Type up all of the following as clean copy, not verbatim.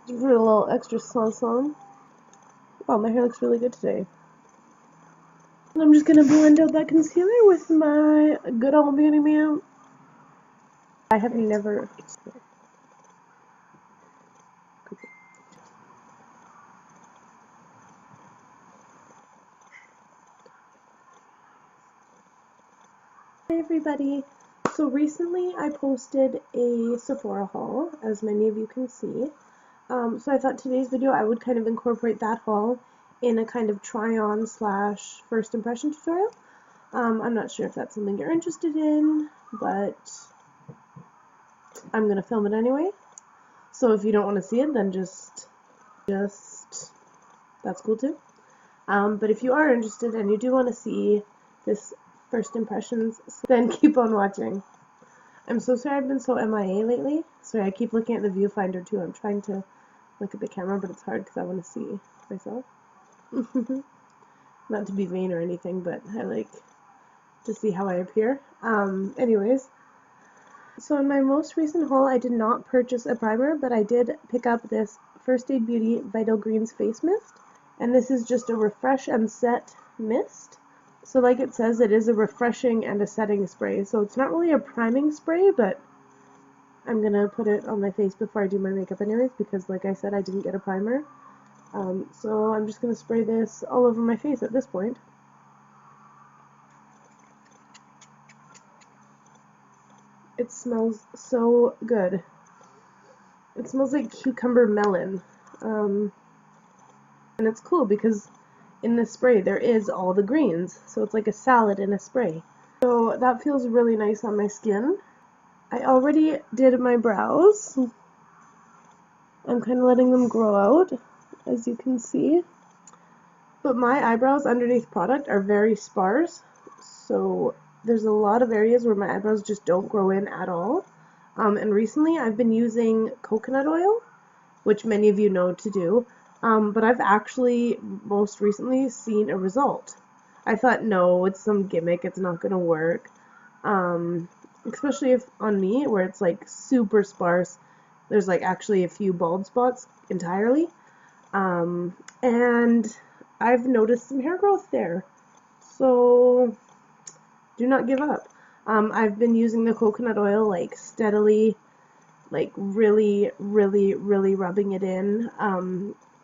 Just put a little extra sauce on. Wow, my hair looks really good today. And I'm just gonna blend out that concealer with my good old Beauty Man. I have never. Hi everybody. So recently I posted a Sephora haul, as many of you can see. So I thought today's video I would kind of incorporate that haul in a kind of try-on slash first impression tutorial. I'm not sure if that's something you're interested in, but I'm gonna film it anyway. So if you don't want to see it, then just that's cool too. But if you are interested and you do want to see this first impressions, then keep on watching. I'm so sorry I've been so MIA lately. Sorry, I keep looking at the viewfinder too. I'm trying to look at the camera, but it's hard because I want to see myself. Not to be vain or anything, but I like to see how I appear. Anyways, so in my most recent haul, I did not purchase a primer, but I did pick up this First Aid Beauty Vital Greens Face Mist. And this is just a refresh and set mist. So like it says, it is a refreshing and a setting spray. So it's not really a priming spray, but I'm going to put it on my face before I do my makeup anyways, because like I said, I didn't get a primer. So I'm just going to spray this all over my face at this point. It smells so good. It smells like cucumber melon. And it's cool because in this spray there is all the greens, so it's like a salad in a spray. So that feels really nice on my skin. I already did my brows. I'm kind of letting them grow out, as you can see. But my eyebrows underneath product are very sparse, so there's a lot of areas where my eyebrows just don't grow in at all. And recently I've been using coconut oil, which many of you know to do. But I've actually most recently seen a result. I thought, no, it's some gimmick, it's not gonna work. Especially if on me, where it's like super sparse, there's like actually a few bald spots entirely. And I've noticed some hair growth there. So do not give up. I've been using the coconut oil like steadily, like really rubbing it in.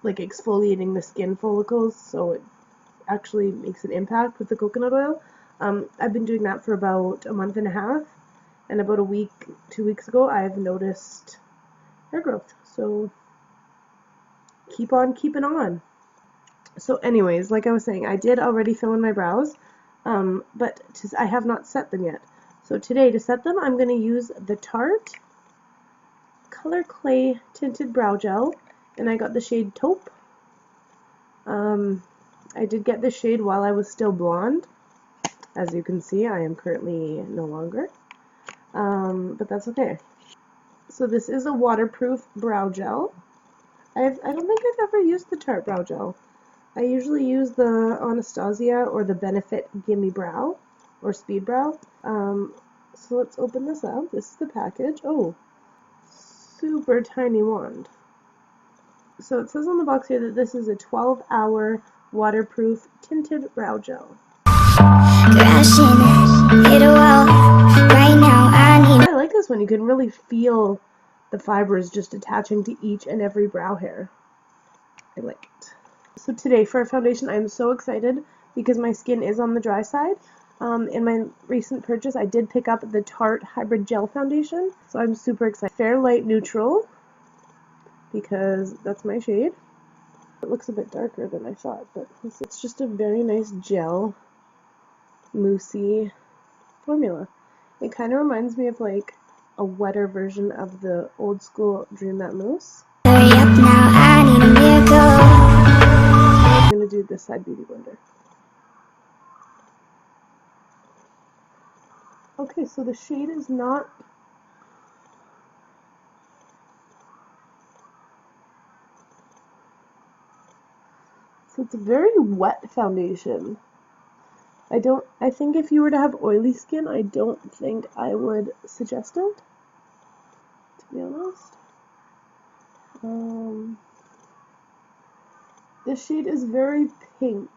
Like exfoliating the skin follicles, so it actually makes an impact with the coconut oil. I've been doing that for about a month and a half, and about a week, 2 weeks ago, I've noticed hair growth. So keep on keeping on. So anyways, like I was saying, I did already fill in my brows, but I have not set them yet. So today, to set them, I'm going to use the Tarte Color Clay Tinted Brow Gel. And I got the shade Taupe. I did get this shade while I was still blonde. As you can see, I am currently no longer. But that's okay. So this is a waterproof brow gel. I don't think I've ever used the Tarte brow gel. I usually use the Anastasia or the Benefit Gimme Brow or Speed Brow. So let's open this up. This is the package. Oh, super tiny wand. So it says on the box here that this is a 12-hour waterproof tinted brow gel. I like this one. You can really feel the fibers just attaching to each and every brow hair. I like it. So today for our foundation, I'm so excited because my skin is on the dry side. In my recent purchase, I did pick up the Tarte Hybrid Gel Foundation. So I'm super excited. Fair Light Neutral, because that's my shade. It looks a bit darker than I thought, but it's just a very nice gel, moussey formula. It kind of reminds me of like a wetter version of the old school Dream That Mousse. Hurry up now, I need a miracle. I'm going to do this side beauty blender. Okay, so the shade is not... So it's a very wet foundation. I think if you were to have oily skin, I don't think I would suggest it, to be honest. This shade is very pink.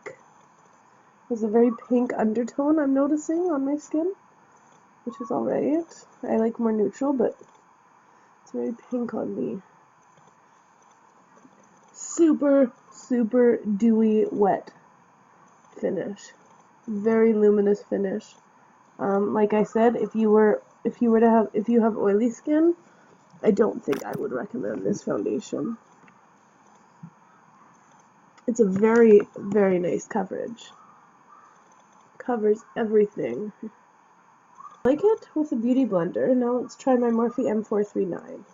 There's a very pink undertone I'm noticing on my skin, which is alright. I like more neutral, but it's very pink on me. Super, super dewy, wet finish. Very luminous finish. Like I said, if you have oily skin, I don't think I would recommend this foundation. It's a very, very nice coverage. Covers everything. I like it with a beauty blender. Now let's try my Morphe M439.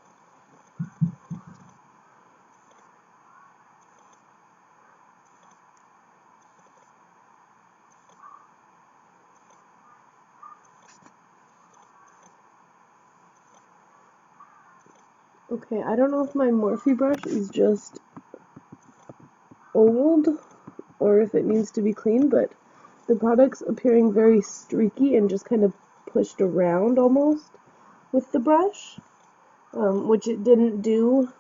Okay, I don't know if my Morphe brush is just old or if it needs to be cleaned, but the product's appearing very streaky and just kind of pushed around almost with the brush, which it didn't do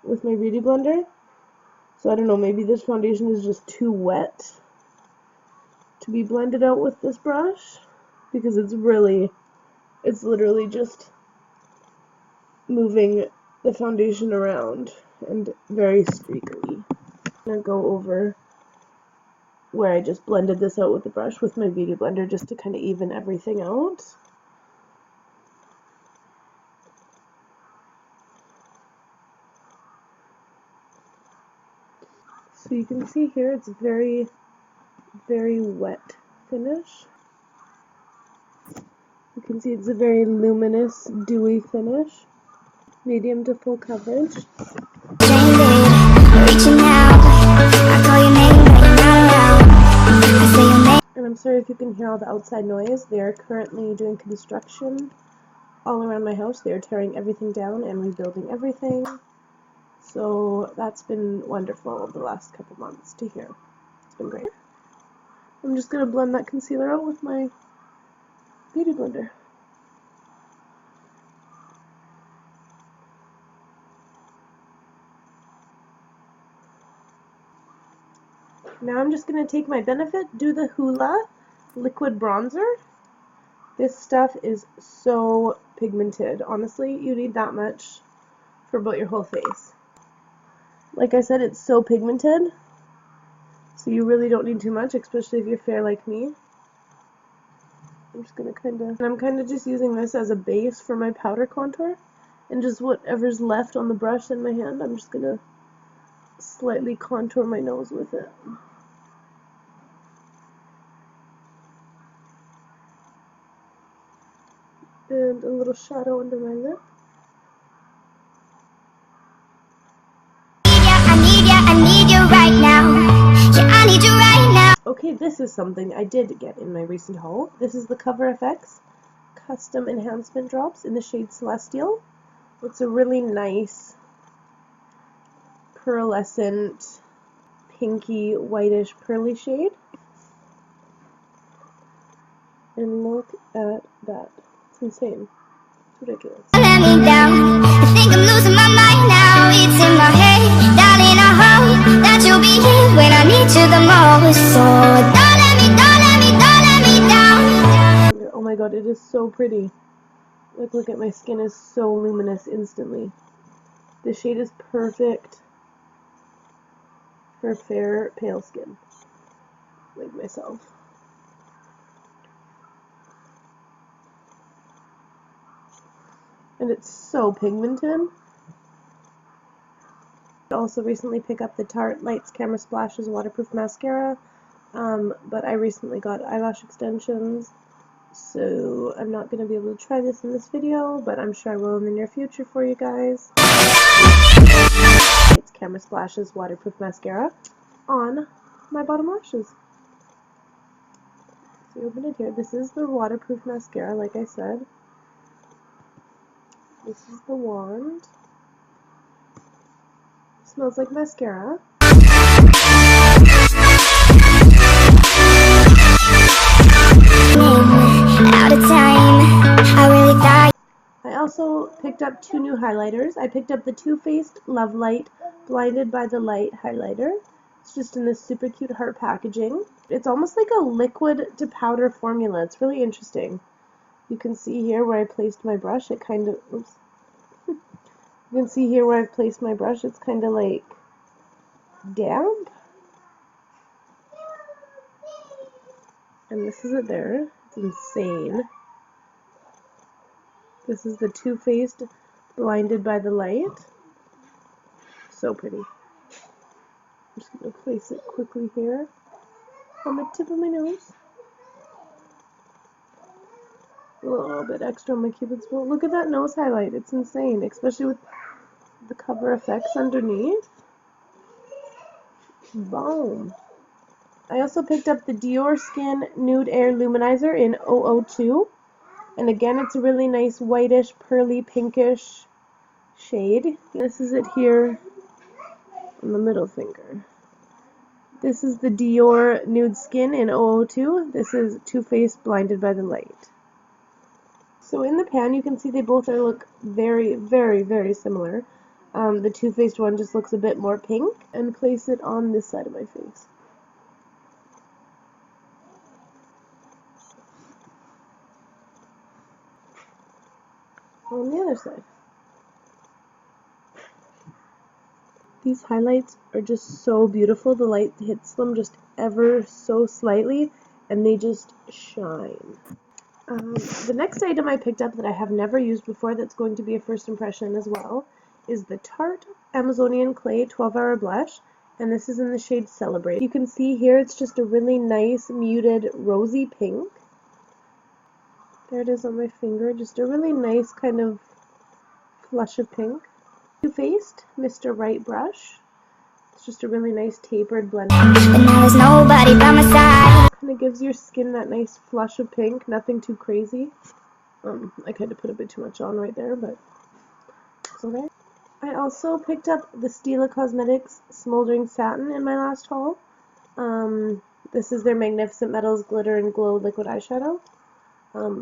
with my beauty blender. So I don't know, maybe this foundation is just too wet to be blended out with this brush, because it's literally just moving the foundation around and very streakily. I'm gonna go over where I just blended this out with the brush with my beauty blender just to kind of even everything out. So you can see here it's very, very wet finish. You can see it's a very luminous, dewy finish. Medium to full coverage. And I'm sorry if you can hear all the outside noise. They are currently doing construction all around my house. They are tearing everything down and rebuilding everything. So that's been wonderful the last couple months to hear. It's been great. I'm just going to blend that concealer out with my beauty blender. Now I'm just going to take my Benefit Do the Hoola liquid bronzer. This stuff is so pigmented. Honestly, you need that much for about your whole face. Like I said, it's so pigmented, so you really don't need too much, especially if you're fair like me. I'm just going to I'm kind of just using this as a base for my powder contour, and just whatever's left on the brush in my hand, I'm just going to slightly contour my nose with it. And a little shadow under my lip. I need you right now. Yeah, I need you right now. Okay, this is something I did get in my recent haul. This is the Cover FX Custom Enhancement Drops in the shade Celestial. It's a really nice pearlescent, pinky, whitish, pearly shade. And look at that. It's insane. It's ridiculous. Let me down. I think I'm losing my mind now. It's in my head. Darling, I hope that you'll be here when I need you the most. So don't let me down. Oh my god, it is so pretty. Like, look at my skin is so luminous instantly. This shade is perfect for fair, pale skin, like myself. And it's so pigmented. I also recently picked up the Tarte Lights Camera Splashes Waterproof Mascara, but I recently got eyelash extensions, so I'm not going to be able to try this in this video, but I'm sure I will in the near future for you guys. It's Camera Splashes Waterproof Mascara on my bottom lashes. So you open it here. This is the waterproof mascara, like I said. This is the wand. It smells like mascara. Out of time. I really thought. I also picked up 2 new highlighters. I picked up the Too Faced Love Light Blinded by the Light highlighter. It's just in this super cute heart packaging. It's almost like a liquid to powder formula. It's really interesting. You can see here where I placed my brush. It kind of, oops. You can see here where I've placed my brush. It's kind of like damp. And this is it there. It's insane. This is the Too Faced Blinded by the Light. So pretty. I'm just going to place it quickly here on the tip of my nose. A little bit extra on my Cupid's bow. Look at that nose highlight. It's insane, especially with the cover effects underneath. Boom. I also picked up the Dior Skin Nude Air Luminizer in 002. And again, it's a really nice whitish, pearly, pinkish shade. This is it here on the middle finger. This is the Dior Nude Skin in 002. This is Too Faced Blinded by the Light. So in the pan, you can see they both look very, very, very similar. The Too Faced one just looks a bit more pink. And place it on this side of my face. On the other side. These highlights are just so beautiful. The light hits them just ever so slightly, and they just shine. The next item I picked up that I have never used before that's going to be a first impression as well is the Tarte Amazonian Clay 12-Hour Blush, and this is in the shade Celebrate. You can see here it's just a really nice muted rosy pink. There it is on my finger, just a really nice kind of flush of pink. Too Faced Mr. Right Brush. It's just a really nice tapered blend. And now there's nobody by my side. Kind of gives your skin that nice flush of pink, nothing too crazy. I kind of put a bit too much on right there, but it's okay. I also picked up the Stila Cosmetics Smoldering Satin in my last haul. This is their Magnificent Metals Glitter and Glow Liquid Eyeshadow.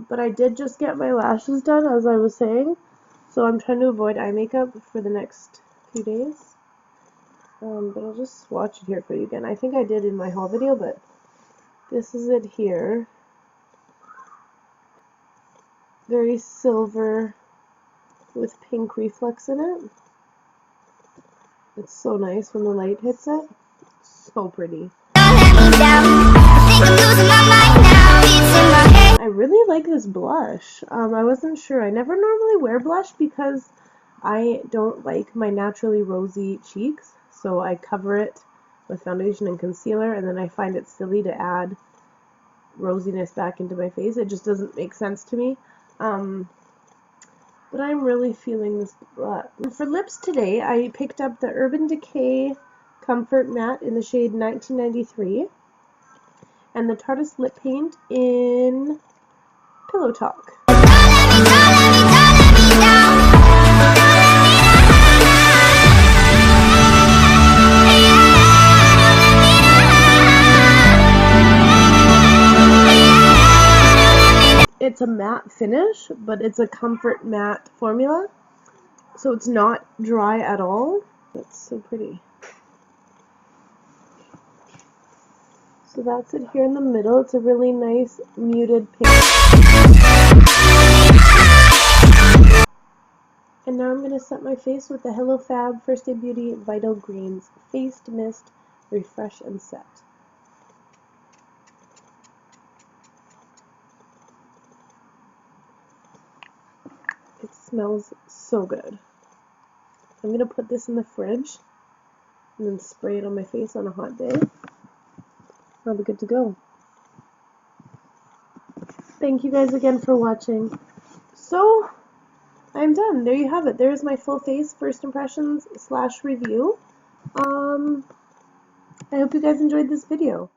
But I did just get my lashes done, as I was saying, so I'm trying to avoid eye makeup for the next few days. But I'll just swatch it here for you again. I think I did in my haul video, but this is it here. Very silver with pink reflex in it. It's so nice when the light hits it. So pretty. I really like this blush. I wasn't sure. I never normally wear blush because I don't like my naturally rosy cheeks. So I cover it with foundation and concealer, and then I find it silly to add rosiness back into my face. It just doesn't make sense to me. But I'm really feeling this blush. For lips today, I picked up the Urban Decay Comfort Matte in the shade 1993. And the Tarteist Lip Paint in Pillow Talk. It's a matte finish, but it's a comfort matte formula, so it's not dry at all. That's so pretty. So that's it here in the middle. It's a really nice muted pink. And now I'm going to set my face with the Hello Fab First Aid Beauty Vital Greens Face Mist Refresh and Set. It smells so good. I'm going to put this in the fridge and then spray it on my face on a hot day. I'll be good to go. Thank you guys again for watching. So, I'm done. There you have it. There's my full face first impressions / review. I hope you guys enjoyed this video.